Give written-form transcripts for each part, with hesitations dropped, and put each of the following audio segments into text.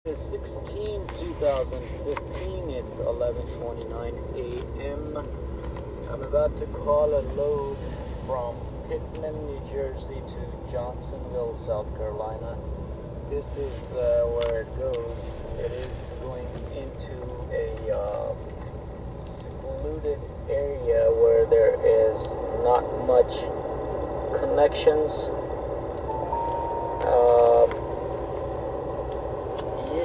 It's 16/2015. It's 11:29 a.m. I'm about to call a load from Pittman, New Jersey to Johnsonville, South Carolina. This is where it goes. It is going into a secluded area where there is not much connections.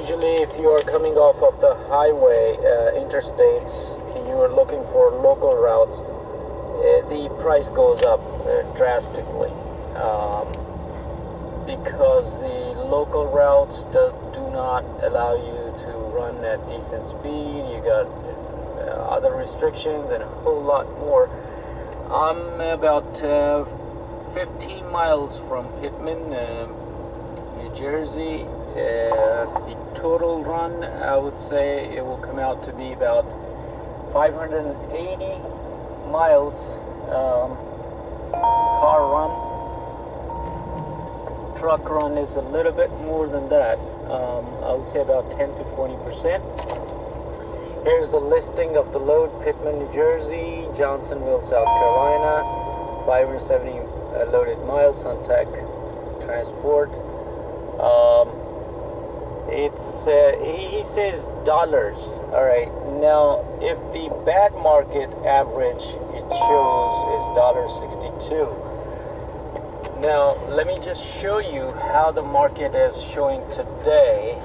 Usually if you are coming off of the highway, interstates, and you are looking for local routes, the price goes up drastically because the local routes do not allow you to run at decent speed. You got other restrictions and a whole lot more. I'm about 15 miles from Pittman, New Jersey. The total run, I would say it will come out to be about 580 miles car run. Truck run is a little bit more than that. I would say about 10 to 20%. Here's the listing of the load: Pittman, New Jersey, Johnsonville, South Carolina, 570 loaded miles, Sunteck transport. He says dollars. All right, now if the bad market average it shows is $1.62. Now let me just show you how the market is showing today.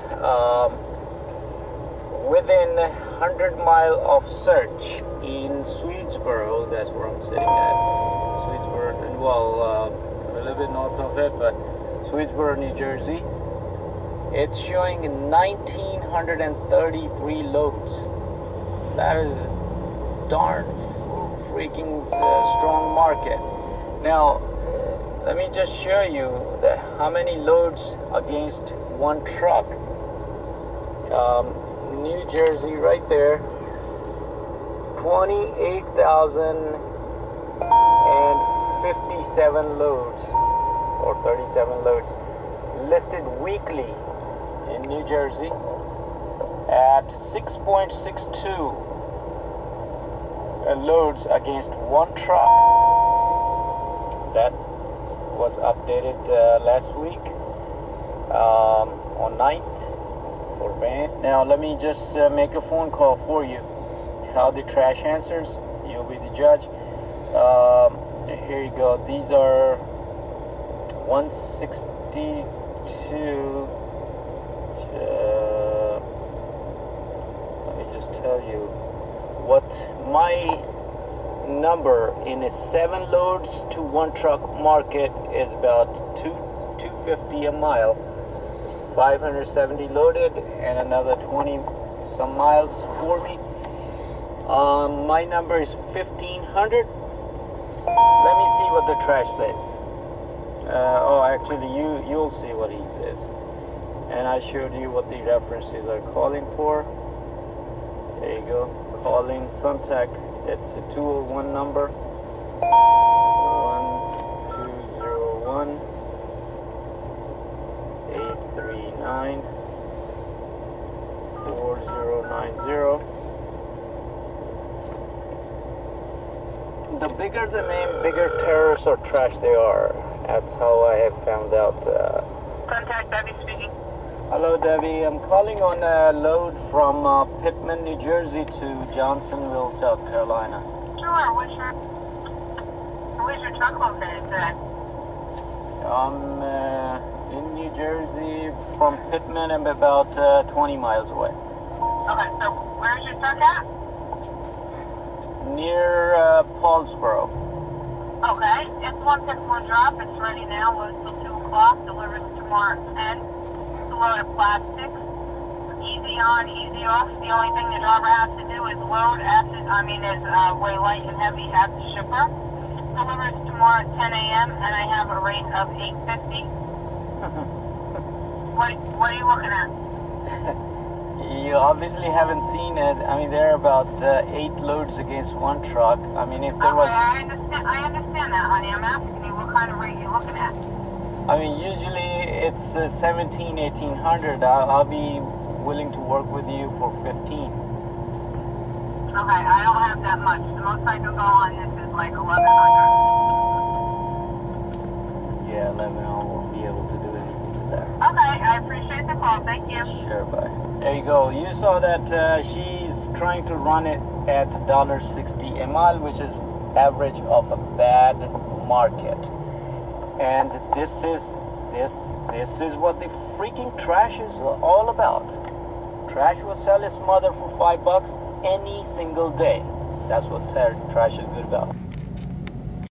Within 100-mile of search in Swedesboro, that's where I'm sitting at. Swedesboro, well, a little bit north of it, but Swedesboro, New Jersey. It's showing 1,933 loads. That is darn freaking strong market. Now, let me just show you how many loads against one truck. New Jersey, right there, 28,057 loads, or 37 loads, listed weekly in New Jersey at 6.62 loads against one truck. That was updated last week on 9th for van. Now let me just make a phone call for you. How the trash answers, you'll be the judge. Here you go. These are 162. Let me just tell you what my number in a 7 loads to 1 truck market is. About $250 a mile. 570 loaded and another 20 some miles for me. My number is 1,500. Let me see what the trash says. Oh, actually, you'll see what he says. And I showed you what the references are calling for. There you go. Calling Sunteck. It's a 201 number. 1201 839 4090. The bigger the name, bigger terrorists or trash they are. That's how I have found out. Contact Debbie speaking. Hello, Debbie. I'm calling on a load from Pittman, New Jersey to Johnsonville, South Carolina. Sure. Where's your truck located today? I'm in New Jersey. From Pittman, I'm about 20 miles away. Okay, so where's your truck at? Near Paulsboro. Okay, it's 161 drop. It's ready now. Loads till 2 o'clock. Delivers tomorrow at 10. It's a load of plastics. Easy on, easy off. The only thing the driver has to do is load weigh light and heavy at the shipper. Delivers tomorrow at 10 a.m. and I have a rate of $8.50. What are you looking at? You obviously haven't seen it. I mean, there are about 8 loads against 1 truck. I mean, if there was... I understand that, honey. I'm asking you what kind of rate you're looking at. I mean, usually it's 17, 1800. I'll be willing to work with you for 15. Okay, I don't have that much. The most I can go on this is like 1,100. Yeah, 11, I won't be able to do anything with that. Okay, I appreciate the call. Thank you. Sure, bye. There you go. You saw that she's trying to run it at $1.60 a mile, which is average of a bad market. And this is what the freaking trash is all about. Trash will sell its mother for $5 any single day. That's what trash is good about.